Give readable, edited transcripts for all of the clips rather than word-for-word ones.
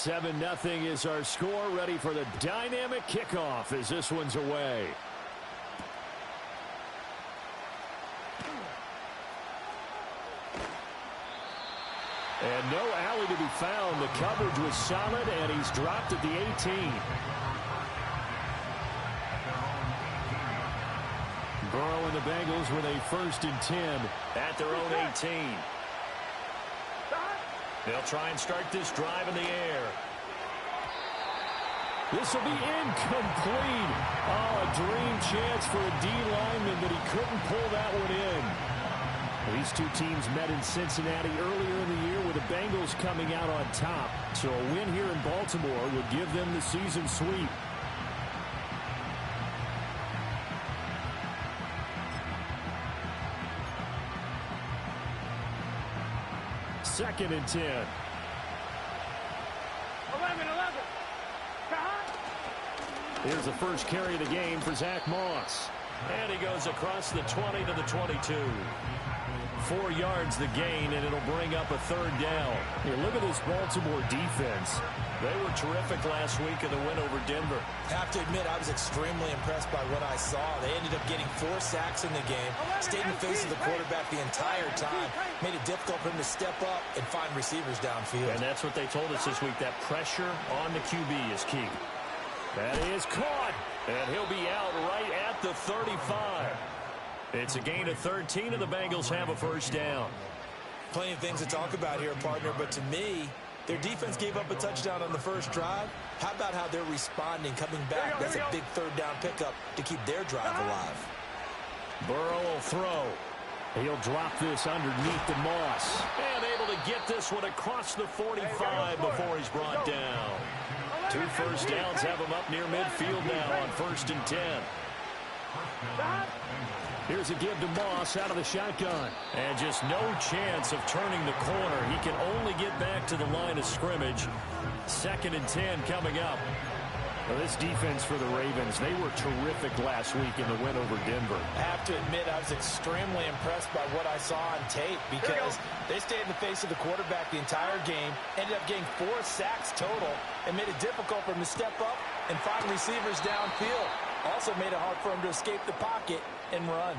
7-0 is our score, ready for the dynamic kickoff as this one's away. And no alley to be found. The coverage was solid, and he's dropped at the 18. Burrow and the Bengals with a 1st and 10 at their own 18. They'll try and start this drive in the air. This will be incomplete. Oh, a dream chance for a D lineman, but he couldn't pull that one in. These two teams met in Cincinnati earlier in the year with the Bengals coming out on top. So a win here in Baltimore would give them the season sweep. Second and 10. 11. Here's the first carry of the game for Zach Moss. And he goes across the 20 to the 22. 4 yards the gain, and it'll bring up a 3rd down. Here, look at this Baltimore defense. They were terrific last week in the win over Denver. Have to admit, I was extremely impressed by what I saw. They ended up getting 4 sacks in the game, stayed in the face of the quarterback the entire time, made it difficult for him to step up and find receivers downfield. And that's what they told us this week, that pressure on the QB is key. That is caught, and he'll be out right at the 35. It's a gain of 13, and the Bengals have a 1st down. Plenty of things to talk about here, partner, but to me, their defense gave up a touchdown on the first drive. How about how they're responding, coming back? That's a big 3rd down pickup to keep their drive alive. Burrow will throw. He'll drop this underneath the Moss. And able to get this one across the 45 before he's brought down. 2 first downs have him up near midfield now on 1st and 10. Here's a give to Moss out of the shotgun. And just no chance of turning the corner. He can only get back to the line of scrimmage. 2nd and 10 coming up. Well, this defense for the Ravens, they were terrific last week in the win over Denver. I have to admit, I was extremely impressed by what I saw on tape because they stayed in the face of the quarterback the entire game, ended up getting 4 sacks total, and made it difficult for him to step up and find receivers downfield. Also made it hard for him to escape the pocket and run.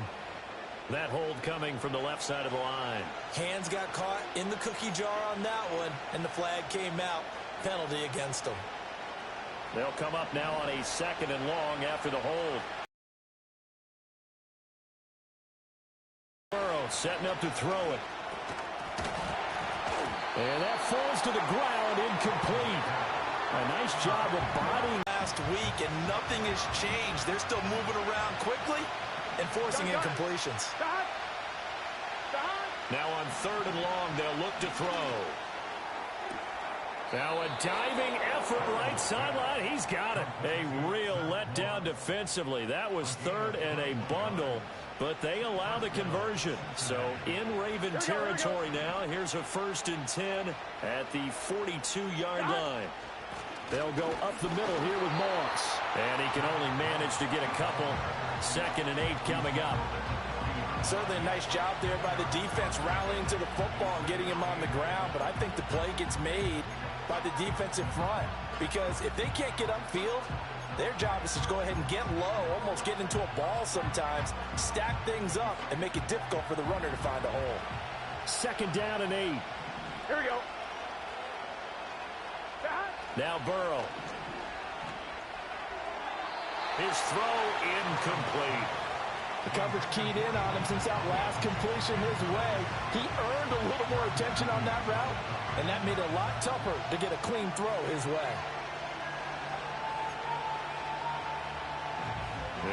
That hold coming from the left side of the line. Hands got caught in the cookie jar on that one, and the flag came out. Penalty against them. They'll come up now on a 2nd and long after the hold. Burrow setting up to throw it. And that falls to the ground, incomplete. A nice job of bodying. Last week, and nothing has changed. They're still moving around quickly and forcing incompletions. Now on 3rd and long, they'll look to throw. Now a diving effort right sideline. He's got it. A real letdown defensively. That was 3rd and a bundle, but they allow the conversion. So in Raven territory now. Here's a 1st and 10 at the 42-yard line. They'll go up the middle here with Moss. And he can only manage to get a couple. 2nd and 8 coming up. Certainly a nice job there by the defense rallying to the football and getting him on the ground. But I think the play gets made by the defensive front. Because if they can't get upfield, their job is to go ahead and get low, almost get into a ball sometimes, stack things up, and make it difficult for the runner to find a hole. 2nd down and 8. Here we go. Now Burrow. His throw incomplete. The coverage keyed in on him since that last completion his way. He earned a little more attention on that route, and that made it a lot tougher to get a clean throw his way.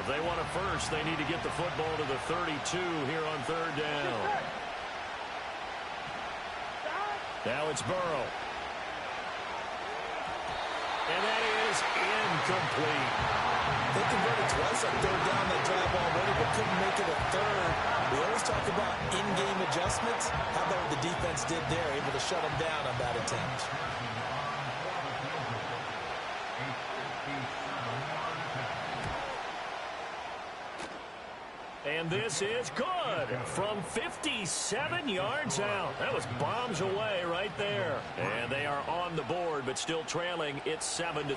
If they want a first, they need to get the football to the 32 here on 3rd down. Now it's Burrow. And that is incomplete. They converted twice on 3rd down that drive already, but couldn't make it a 3rd. We always talk about in-game adjustments. How about what the defense did there, able to shut them down on that attempt? And this is good from 57 yards out. That was bombs away right there. And they are on the board, but still trailing. It's 7-3.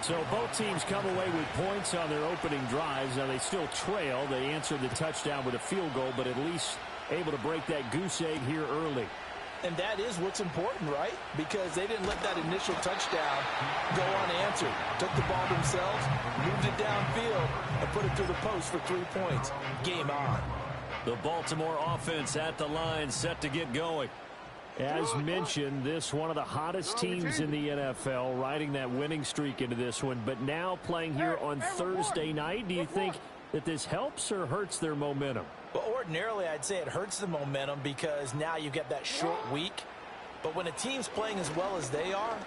So both teams come away with points on their opening drives. Now they still trail. They answered the touchdown with a field goal, but at least able to break that goose egg here early. And that is what's important, right? Because they didn't let that initial touchdown go unanswered. Took the ball themselves, moved it downfield, and put it through the post for 3 points. Game on. The Baltimore offense at the line, set to get going. As mentioned, this one of the hottest teams in the NFL, riding that winning streak into this one, but now playing here on Thursday night. Do you think that this helps or hurts their momentum? Well, ordinarily, I'd say it hurts the momentum because now you get that short week. But when a team's playing as well as they are,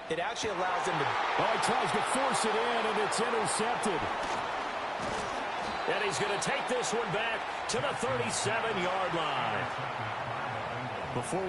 it actually allows them to... Oh, he tries to force it in, and it's intercepted. And he's going to take this one back to the 37-yard line. Before